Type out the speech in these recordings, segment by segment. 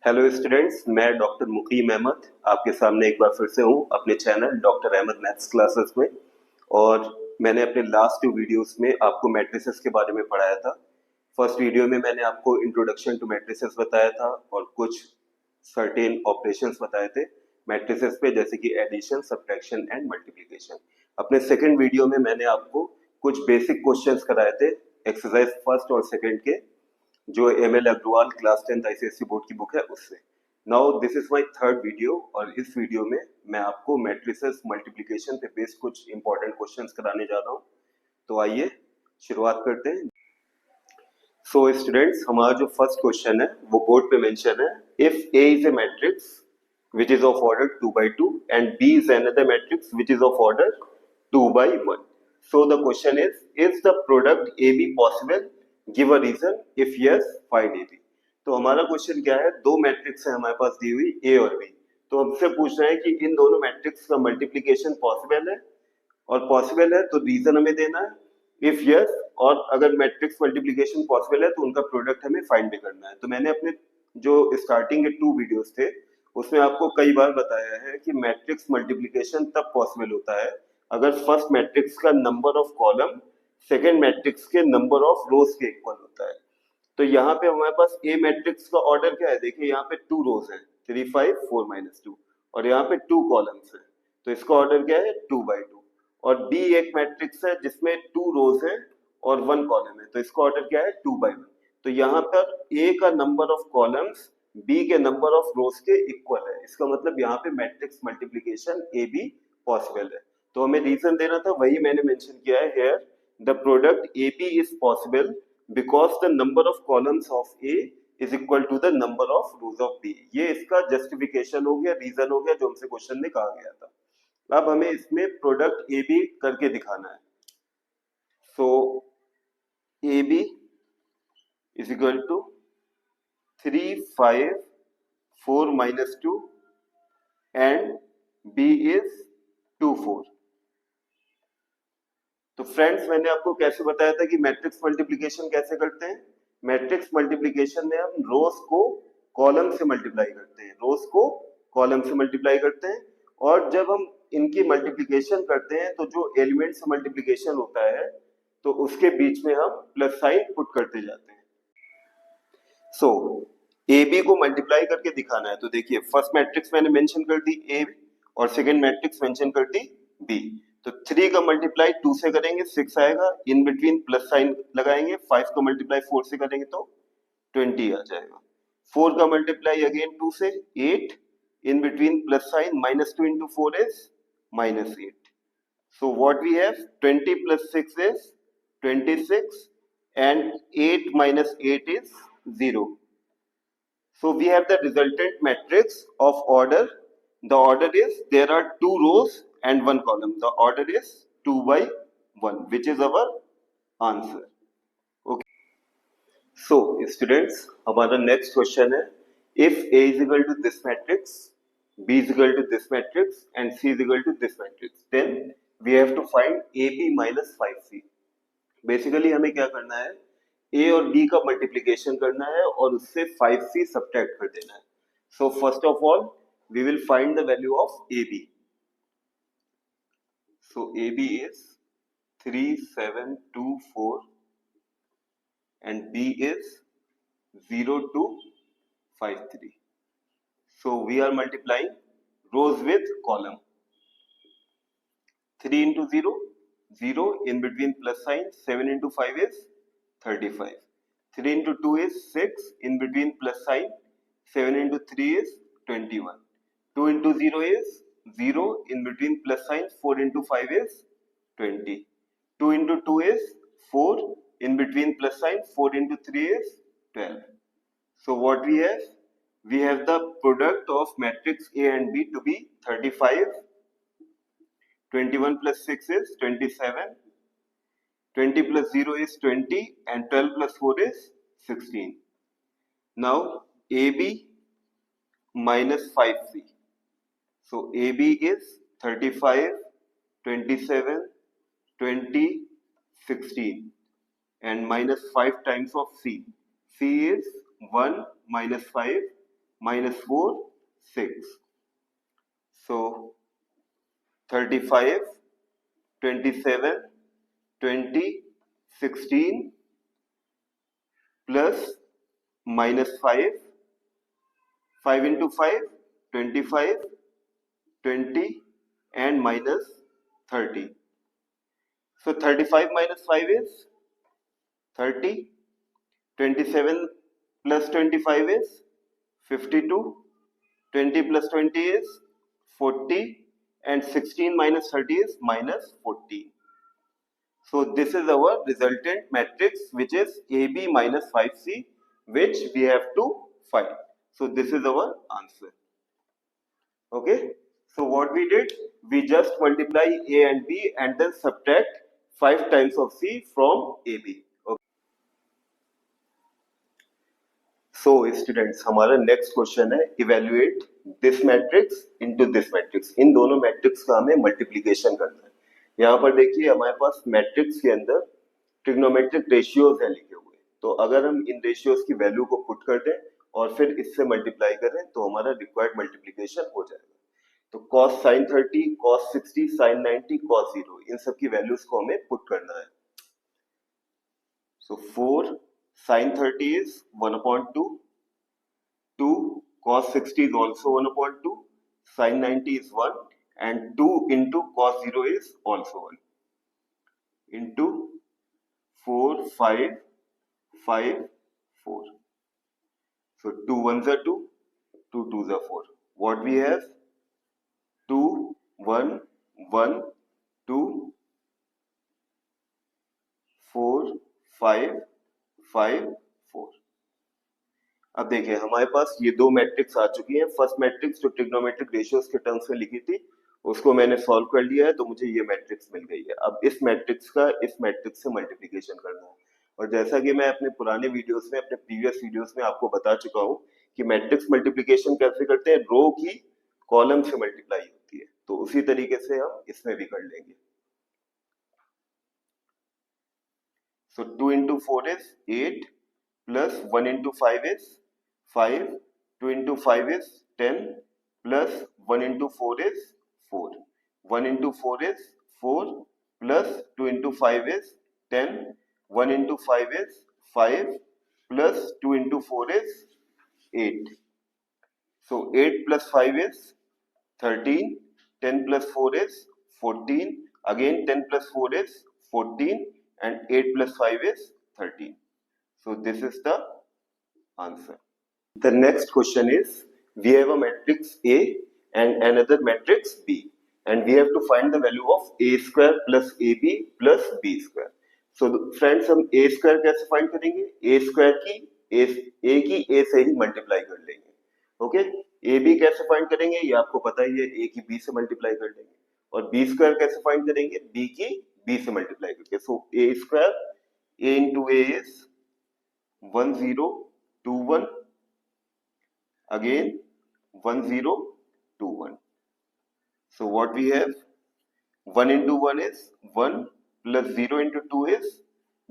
Hello students, मैं doctor Mukeem Ahmad आपके सामने एक बार फिर से हूँ अपने channel doctor Ahmad maths classes में। और मैंने अपने लास्ट 2 वीडियोस में आपको मैट्रिसेस के बारे में पढ़ाया था। फर्स्ट वीडियो में मैंने आपको इंट्रोडक्शन टू मैट्रिसेस बताया था और कुछ सर्टेन ऑपरेशंस बताए थे मैट्रिसेस पे, जैसे कि एडिशन, सब्ट्रैक्शन एंड मल्टीप्लिकेशन। अपने सेकंड वीडियो में मैंने आपको कुछ बेसिक क्वेश्चंस कराए थे एक्सरसाइज फर्स्ट और सेकंड के, जो M L Agarwal class 10th ICSE board की बुक है उससे। Now this is my third video और इस वीडियो में मैं आपको मैट्रिसेस मल्टीप्लिकेशन पे बेस्ड कुछ इंपॉर्टेंट क्वेश्चंस कराने जा रहा हूँ। तो आइए शुरुआत करते हैं। सो स्टूडेंट्स, हमारा जो फर्स्ट क्वेश्चन है वो बोर्ड पे मेंशन है। If A is a matrix which is of order 2 by 2 and B is another matrix which is of order 2 by 1. So the question is the product AB possible? Give a reason. If yes, find AB. तो हमारा question क्या है, दो matrix है हमारे पास दी हुई A और B। तो हमसे पूछ रहे हैं कि इन दोनों मैट्रिक्स का मल्टीप्लिकेशन पॉसिबल है, और पॉसिबल है तो रीजन हमें देना है। इफ यस, और अगर मैट्रिक्स मल्टीप्लिकेशन पॉसिबल है तो उनका प्रोडक्ट हमें फाइंड भी करना है। तो मैंने अपने जो स्टार्टिंग के 2 वीडियोस थे उसमें आपको कई बार बताया है कि मैट्रिक्स मल्टीप्लिकेशन तब पॉसिबल होता है अगर फर्स्ट मैट्रिक्स का number of column second matrix के नंबर ऑफ रोज के इक्वल होता है। तो यहाँ पे हमारे पास ए मैट्रिक्स का ऑर्डर क्या है, देखिए यहाँ पे 2 रोज है, 3 5 4 -2, और यहाँ पे 2 कॉलम्स है, तो इसका ऑर्डर क्या है 2 by 2। और बी एक मैट्रिक्स है जिसमें 2 रोज है और 1 कॉलम है, तो इसका ऑर्डर क्या है 2 by 1। तो यहाँ पर ए का नंबर ऑफ कॉलम्स बी के नंबर ऑफ रोज के इक्वल है, इसका मतलब यहाँ पे matrix multiplication A be possible है। तो हमें रीजन देना था, वही मैंने मेंशन किया है here. The product A B is possible because the number of columns of A is equal to the number of rows of B। ये इसका जस्टिफिकेशन हो गया, रीजन हो गया जो हमसे क्वेश्चन में कहा गया था। अब हमें इसमें प्रोडक्ट ए बी करके दिखाना है। So A B is equal to 3 5 4 -2 and B is 2 4। तो फ्रेंड्स, मैंने आपको कैसे बताया था कि मैट्रिक्स मल्टीप्लिकेशन कैसे करते हैं। मैट्रिक्स मल्टीप्लिकेशन में हम रोज को कॉलम से मल्टीप्लाई करते हैं, रोज को कॉलम से मल्टीप्लाई करते हैं, और जब हम इनकी मल्टीप्लिकेशन करते हैं तो जो एलिमेंट से मल्टीप्लिकेशन होता है तो उसके बीच में हम प्लस साइन पुट करते जाते हैं। सो ए बी को मल्टीप्लाई करके दिखाना है। तो देखिए, फर्स्ट मैट्रिक्स मैंने मेंशन कर दी ए और सेकंड मैट्रिक्स मेंशन कर दी बी। तो 3 का मल्टीप्लाई 2 से करेंगे 6 आएगा, इन बिटवीन प्लस साइन लगाएंगे। 5 का मल्टीप्लाई 4 से करेंगे तो 20 आ जाएगा। 4 का मल्टीप्लाई अगेन 2 से 8, in between plus sign -2 into 4 is -8. So what we have, 20 plus 6 is 26 and 8 minus 8 is 0. So we have the resultant matrix of order. The order is there are 2 rows and 1 column. The order is 2 by 1, which is our answer. Okay. So students, हमारा next question है, if A is equal to this matrix, B is equal to this matrix and C is equal to this matrix, then we have to find AB minus 5C. Basically हमें क्या करना है, ए और B का multiplication करना है और उससे 5C सब्ट्रैक्ट कर देना है। So first of all we will find the value of A B. So A B is 3 7 2 4 and B is 0 2 5 3. So we are multiplying rows with column. 3 into 0 0, in between plus sign, 7 into 5 is 35. 3 into 2 is 6, in between plus sign, 7 into 3 is 21. 2 into 0 is 0, in between plus sign, 4 into 5 is 20. 2 into 2 is 4, in between plus sign, 4 into 3 is 12. So what we have? We have the product of matrix A and B to be 35. 21 plus 6 is 27. 20 plus 0 is 20 and 12 plus 4 is 16. Now AB minus 5C. So AB is 35, 27, 20, 16 and minus 5 times of C. C is 1 minus 5 minus 4, 6. So 35, 27, 20, 16 plus minus 5, 5 into 5, 25, 20 and minus 30. So 35 minus 5 is 30, 27 plus 25 is 52, 20 plus 20 is 40 and 16 minus 30 is minus 14. So this is our resultant matrix, which is AB minus 5C, which we have to find. So this is our answer. Okay. So what we did, we just multiply A and B and then subtract 5 times of C from AB. Okay. So students, हमारा next question है evaluate this matrix into this matrix. इन दोनों matrix का हमें multiplication करना है. यहाँ पर देखिए हमारे पास मैट्रिक्स के अंदर ट्रिग्नोमेट्रिक रेशियोज है लिखे हुए. तो अगर हम इन रेशियोज की वैल्यू को पुट कर दें और फिर इससे मल्टीप्लाई करें तो हमारा रिक्वायर्ड मल्टीप्लिकेशन हो जाएगा. तो cos sin 30, cos 60, sin 90, cos 0 इन सब की वैल्यूज को हमें पुट करना है. So 4 sin 30 is 1 upon 2, 2 cos 60 is also 1 upon 2, sin 90 is 1 and 2 into cos 0 is also 1 into 4, 5, 5, 4. So 2 ones are 2, 2 twos are 4. What we have? 2, 1, 1, 2, 4, 5, 5, 4. अब देखिए हमारे पास ये दो मैट्रिक्स आ चुकी हैं. फर्स्ट मैट्रिक्स जो ट्रिग्नोमेट्रिक रेशियोज के टर्म्स में लिखी थी उसको मैंने सॉल्व कर लिया है, तो मुझे ये मैट्रिक्स मिल गई है. अब इस मैट्रिक्स का इस मैट्रिक्स से मल्टीप्लिकेशन करना है. और जैसा कि मैं अपने पुराने वीडियोस में, अपने प्रीवियस वीडियोस में आपको बता चुका हूँ कि मैट्रिक्स मल्टीप्लिकेशन कैसे करते हैं, रो की कॉलम से मल्टीप्लाई होती है. तो उसी तरीके से हम इसमें भी कर लेंगे. So 2 into 4 is 8 plus 1 into 5 is 5. 2 into 5 is 10 plus 1 into 4 is 4. 1 into 4 is 4 plus 2 into 5 is 10. 1 into 5 is 5 plus 2 into 4 is 8. So 8 plus 5 is 13. 10 plus 4 is 14. Again 10 plus 4 is 14 and 8 plus 5 is 13. So this is the answer. The next question is, we have a matrix A and another matrix B and we have to find the value of A square plus AB plus B square. So friends, हम A square कैसे find करेंगे? A square की A की A से ही multiply कर लेंगे. Okay? AB कैसे find करेंगे? ये आपको पता ही है, A की B से multiply कर लेंगे. और B square कैसे find करेंगे? B की B से मल्टीप्लाई करके. सो A square A into A is 1021, again 1021. So what we have? 1 into 1 is 1 plus 0 into 2 is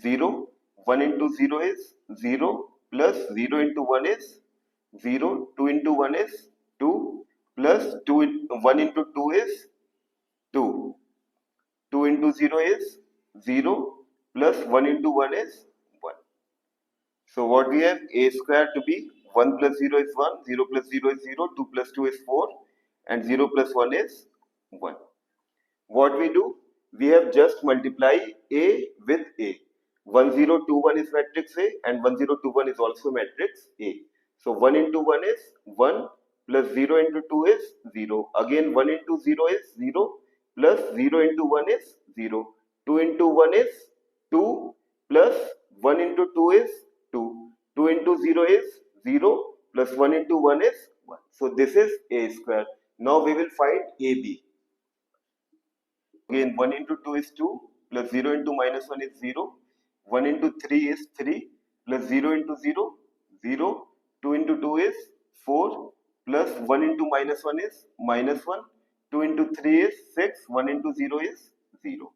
0. 1 into 0 is 0 plus 0 into 1 is 0. 2 into 1 is 2 plus 1 into 2 is 2. 2 into 0 is 0 plus 1 into 1 is 1. So what we have? A square to be 1 plus 0 is 1, 0 plus 0 is 0, 2 plus 2 is 4 and 0 plus 1 is 1. What we do? We have just multiply A with A. 1021 is matrix A and 1021 is also matrix A. So 1 into 1 is 1 plus 0 into 2 is 0. Again 1 into 0 is 0 plus 0 into 1 is 0. 2 into 1 is 2 plus 1 into 2 is 2. 2 into 0 is 0 plus 1 into 1 is 1. So this is A square. Now we will find AB. Again 1 into 2 is 2 plus 0 into minus 1 is 0. 1 into 3 is 3 plus 0 into 0, 0. 2 into 2 is 4 plus 1 into minus 1 is minus 1. 2 into 3 is 6. 1 into 0 is 0.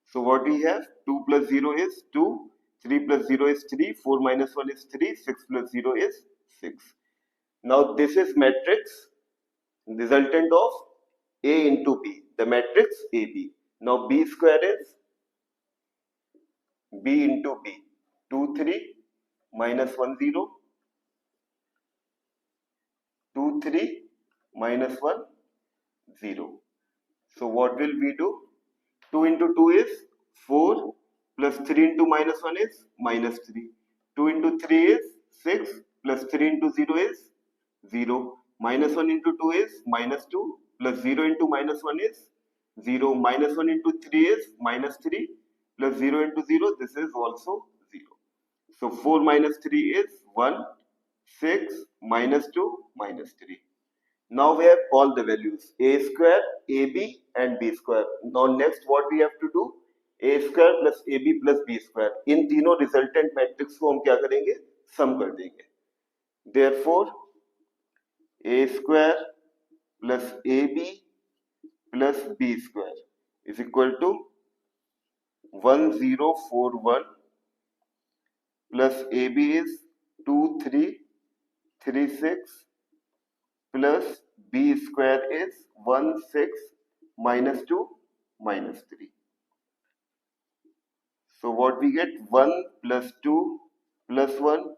So what we have? 2 plus 0 is 2. 3 plus 0 is 3. 4 minus 1 is 3. 6 plus 0 is 6. Now this is matrix resultant of A into B, the matrix AB. Now B square is B into B, 2 3 minus 1 0, 2 3 minus 1 0. So what will we do? 2 into 2 is 4, plus 3 into minus 1 is minus 3. 2 into 3 is 6, plus 3 into 0 is 0. Minus 1 into 2 is minus 2, plus 0 into minus 1 is 0. Minus 1 into 3 is minus 3, plus 0 into 0, this is also 0. So 4 minus 3 is 1, 6 minus 2 minus 3. Now we have all the values a square, ab and b square. Now next what we have to do, a square plus ab plus b square. इन तीनों resultant matrix को हम क्या करेंगे, सम कर देंगे. Therefore a square plus ab plus b square is equal to 1041 plus ab is 2336 plus b square is 16 minus 2 minus 3. So what we get, 1 plus 2 plus 1,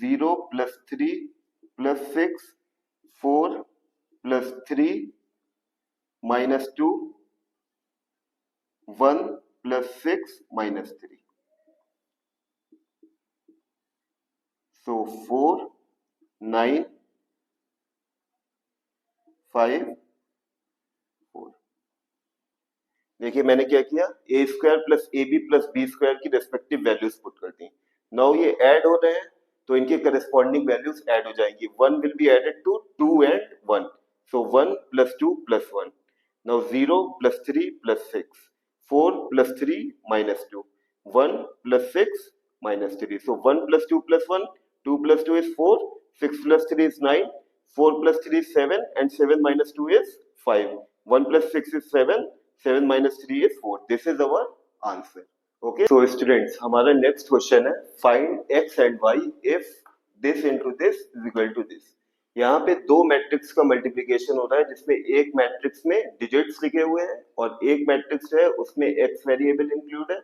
0 plus 3 plus 6, 4 plus 3 minus 2, 1 plus 6 minus 3. So 4, 9, 5, 4. देखिए मैंने क्या किया, A square plus A B plus B square की respective values put कर दी. Now ये add हो रहे हैं तो इनके करस्पॉन्डिंग वैल्यूज ऐड हो जाएंगी. 1 will be added to 2 and 1. So 1 plus 2 plus 1. Now 0 plus 3 plus 6, 4 plus 3 minus 2, 1 प्लस 6 minus 3. So 1 plus 2 plus 1, 2 plus 2 is 4, 6 plus 3 is 9, 4 plus 3 is 7, and 7 minus 2 is 5. 1 plus 6 is 7, 7 minus 3 is 4. This is our answer. Okay. So students, हमारा next question है find x and y if this into this is equal to this. यहाँ पे दो matrix का multiplication हो रहा है जिसमें एक मैट्रिक्स में डिजिट्स लिखे हुए हैं और एक मैट्रिक्स है उसमें x वेरिएबल इंक्लूड है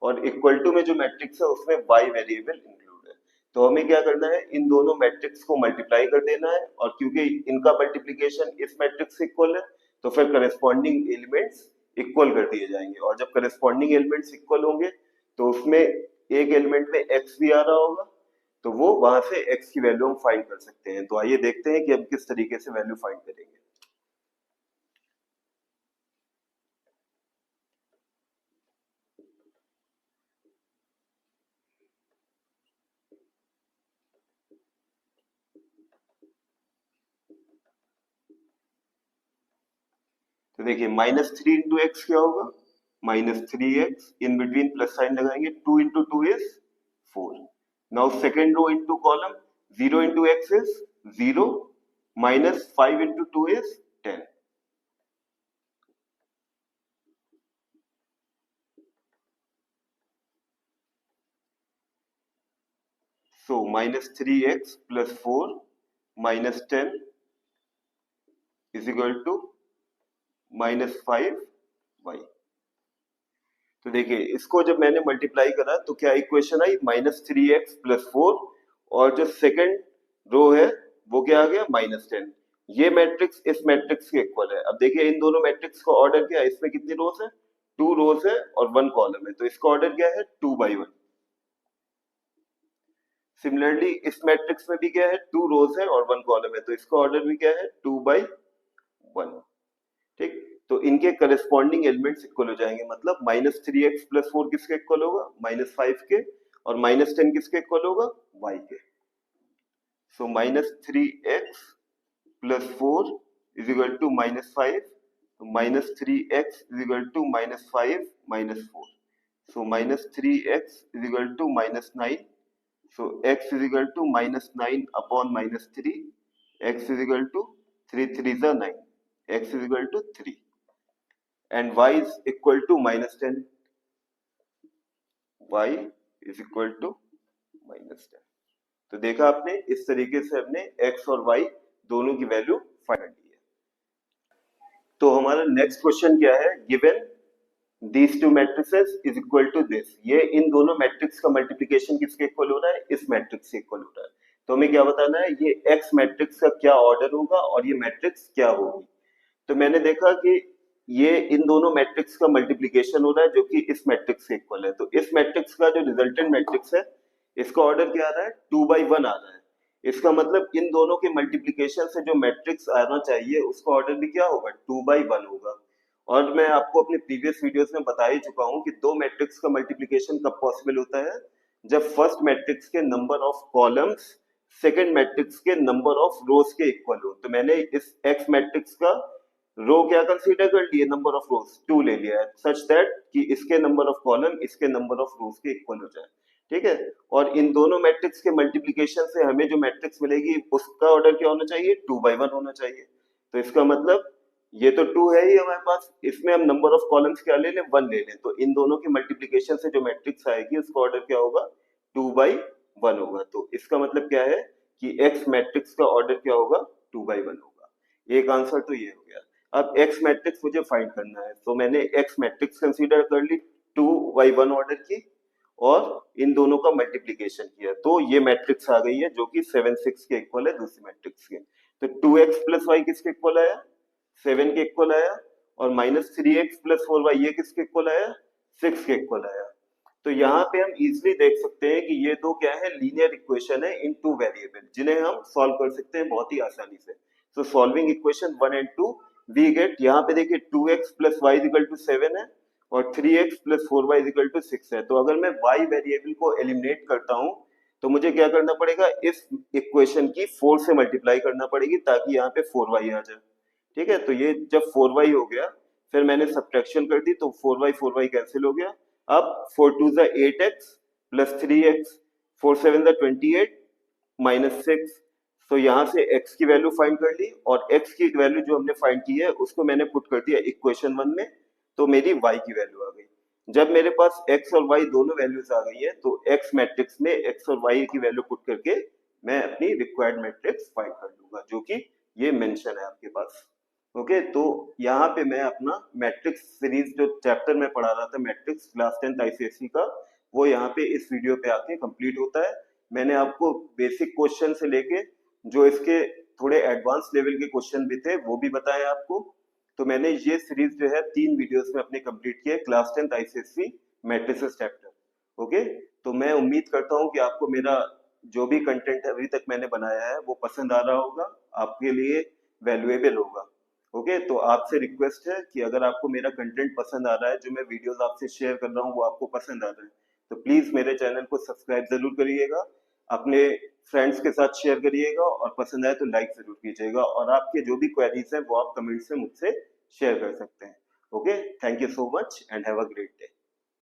और इक्वल टू में जो मैट्रिक्स है उसमें y वेरिएबल इंक्लूड है. तो हमें क्या करना है, इन दोनों मैट्रिक्स को मल्टीप्लाई कर देना है और क्योंकि इनका मल्टीप्लिकेशन इस मैट्रिक्स से इक्वल है तो फिर करस्पॉन्डिंग एलिमेंट्स इक्वल कर दिए जाएंगे और जब करस्पॉन्डिंग एलिमेंट्स इक्वल होंगे तो उसमें एक एलिमेंट में x भी आ रहा होगा तो वो वहां से x की वैल्यू हम फाइंड कर सकते हैं. तो आइए देखते हैं कि हम किस तरीके से वैल्यू फाइंड करेंगे. तो देखिए माइनस 3 इंटू एक्स क्या होगा, minus 3x, in between plus sign लगाएंगे, 2 into 2 is 4. Now second row into column, 0 into x is 0, minus 5 into 2 is 10. So minus 3x plus 4 minus 10 is equal to minus 5y. तो देखिए इसको जब मैंने multiply करा तो क्या इक्वेशन आई, minus 3x plus 4 और जो सेकंड रो है वो क्या आ गया, माइनस 10. ये मैट्रिक्स इस मैट्रिक्स के इक्वल है. अब देखिए इन दोनों मैट्रिक्स का ऑर्डर क्या है, इसमें कितनी रोज है, 2 रोज है और 1 कॉलम है, तो इसका ऑर्डर क्या है, 2 by 1. सिमिलरली इस मैट्रिक्स में भी क्या है, 2 रोज है और 1 कॉलम है, तो इसका ऑर्डर भी क्या है, 2 by 1. ठीक, तो इनके करस्पॉन्डिंग एलिमेंट्स इक्वल हो जाएंगे. मतलब माइनस 3x प्लस 4 किसके इक्वल होगा, माइनस 5 के, और माइनस 10 किसके इक्वल होगा, y के. So minus 3x plus 4 is equal to minus 5. Minus 3x is equal to minus 5 minus 4. So minus 3x is equal to minus 9. So x is equal to minus 9 upon minus 3. X is equal to 3 3 is 9. X is equal to 3. And y is equal to minus 10. Y is equal to minus 10. तो देखा आपने, इस तरीके से हमने x और y दोनों की वैल्यू फाइंड कर ली है। तो हमारा नेक्स्ट क्वेश्चन क्या है, given these two matrices is equal to this, ये इन दोनों मैट्रिक्स का मल्टीप्लिकेशन किसके इक्वल हो रहा है, इस मैट्रिक्स से इक्वल हो रहा है। तो हमें क्या बताना है, ये एक्स मैट्रिक्स का क्या ऑर्डर होगा और ये मैट्रिक्स क्या होगी। तो मैंने देखा कि ये इन दोनों मैट्रिक्स का मल्टीप्लिकेशन हो रहा है जो कि इस मैट्रिक्स से इक्वल है। तो इस मैट्रिक्स का जो रिजल्टेंट मैट्रिक्स है इसका ऑर्डर क्या आ रहा है, 2/1 आ रहा है। इसका मतलब इन दोनों के मल्टीप्लिकेशन से जो मैट्रिक्स आना चाहिए उसका ऑर्डर भी क्या होगा, 2/1 होगा। और मैं आपको अपने प्रीवियस वीडियोस में बता ही चुका हूं कि दो मैट्रिक्स का मल्टीप्लिकेशन कब पॉसिबल होता है, जब फर्स्ट मैट्रिक्स के number of columns second matrix के नंबर ऑफ रोज के इक्वल हो। तो मैंने इस एक्स मैट्रिक्स का रो क्या कंसीडर कर लिए, नंबर ऑफ रोज 2 ले लिया है, सच दैट कि इसके नंबर ऑफ कॉलम इसके नंबर ऑफ रोज के इक्वल हो जाए। ठीक है, और इन दोनों मैट्रिक्स के मल्टीप्लिकेशन से हमें जो मैट्रिक्स मिलेगी उसका ऑर्डर क्या होना चाहिए, 2/1 होना चाहिए। तो इसका मतलब ये तो 2 है ही हमारे पास, इसमें हम नंबर ऑफ कॉलम्स क्या ले लें, 1 ले लें। तो इन दोनों के मल्टीप्लिकेशन से जो मैट्रिक्स आएगी उसका ऑर्डर क्या होगा, 2/1 होगा। तो इसका मतलब क्या है कि एक्स मैट्रिक्स का ऑर्डर क्या होगा, 2/1 होगा। एक आंसर तो ये हो गया। अब एक्स मैट्रिक्स मुझे फाइंड करना है, तो मैंने एक्स मैट्रिक्स कंसीडर कर ली 2/1 ऑर्डर की और इन दोनों का मल्टीप्लिकेशन किया, तो ये मैट्रिक्स आ गई है जो कि 7 6 के इक्वल है दूसरी मैट्रिक्स के। तो 2x + y किसके इक्वल आया, 7 के इक्वल आया, और -3x + 4y ये किसके इक्वल आया, 6 के इक्वल आया। तो यहाँ पे हम इजीली देख सकते हैं कि ये दो क्या है, लीनियर इक्वेशन है इन टू वेरिएबल, जिन्हें हम सॉल्व कर सकते हैं बहुत ही आसानी से। So solving equation 1 and 2 we get, यहाँ पे देखिए 2x + y = 7 है और 3x + 4y = 6 है। तो अगर मैं y वेरिएबल को एलिमिनेट करता हूँ तो मुझे क्या करना पड़ेगा, इस इक्वेशन की 4 से मल्टीप्लाई करना पड़ेगी ताकि यहाँ पे 4y आ जाए। ठीक है, तो ये जब 4y हो गया, फिर मैंने सब्ट्रैक्शन कर दी तो 4y कैंसिल हो गया। अब 4 2 8x + 3x, 4 7 28 -6। तो यहाँ से x की वैल्यू फाइंड कर ली और x की वैल्यू जो हमने फाइंड की है उसको मैंने पुट कर दिया इक्वेशन 1 में, तो मेरी y की वैल्यू आ गई। जब मेरे पास x और y दोनों वैल्यूज आ गई है तो x मैट्रिक्स में x और y की वैल्यू पुट करके मैं अपनी रिक्वायर्ड मैट्रिक्स फाइंड कर लूंगा, जो कि ये मेंशन है आपके पास। ओके, तो यहाँ पे मैं अपना मैट्रिक्स सीरीज जो चैप्टर में पढ़ा रहा था मैट्रिक्स क्लास 10th ICSE का, वो यहाँ पे इस वीडियो पे आके कंप्लीट होता है। मैंने आपको बेसिक क्वेश्चन से लेके जो इसके थोड़े एडवांस लेवल के क्वेश्चन भी थे वो भी बताए आपको। तो मैंने ये सीरीज जो है 3 वीडियोस में अपने कंप्लीट किए class 10th ICSE matrices chapter. Okay, तो मैं उम्मीद करता हूँ कि आपको मेरा जो भी कंटेंट अभी तक मैंने बनाया है वो पसंद आ रहा होगा, आपके लिए वैल्यूएबल होगा। ओके, तो आपसे रिक्वेस्ट है कि अगर आपको मेरा कंटेंट पसंद आ रहा है, जो मैं वीडियोस आपसे शेयर कर रहा हूँ वो आपको पसंद आ रहा है, तो प्लीज मेरे चैनल को सब्सक्राइब जरूर करिएगा, अपने फ्रेंड्स के साथ शेयर करिएगा और पसंद आए तो लाइक जरूर कीजिएगा। और आपके जो भी क्वेरीज हैं वो आप कमेंट से मुझसे शेयर कर सकते हैं। Okay, thank you so much and have a great day.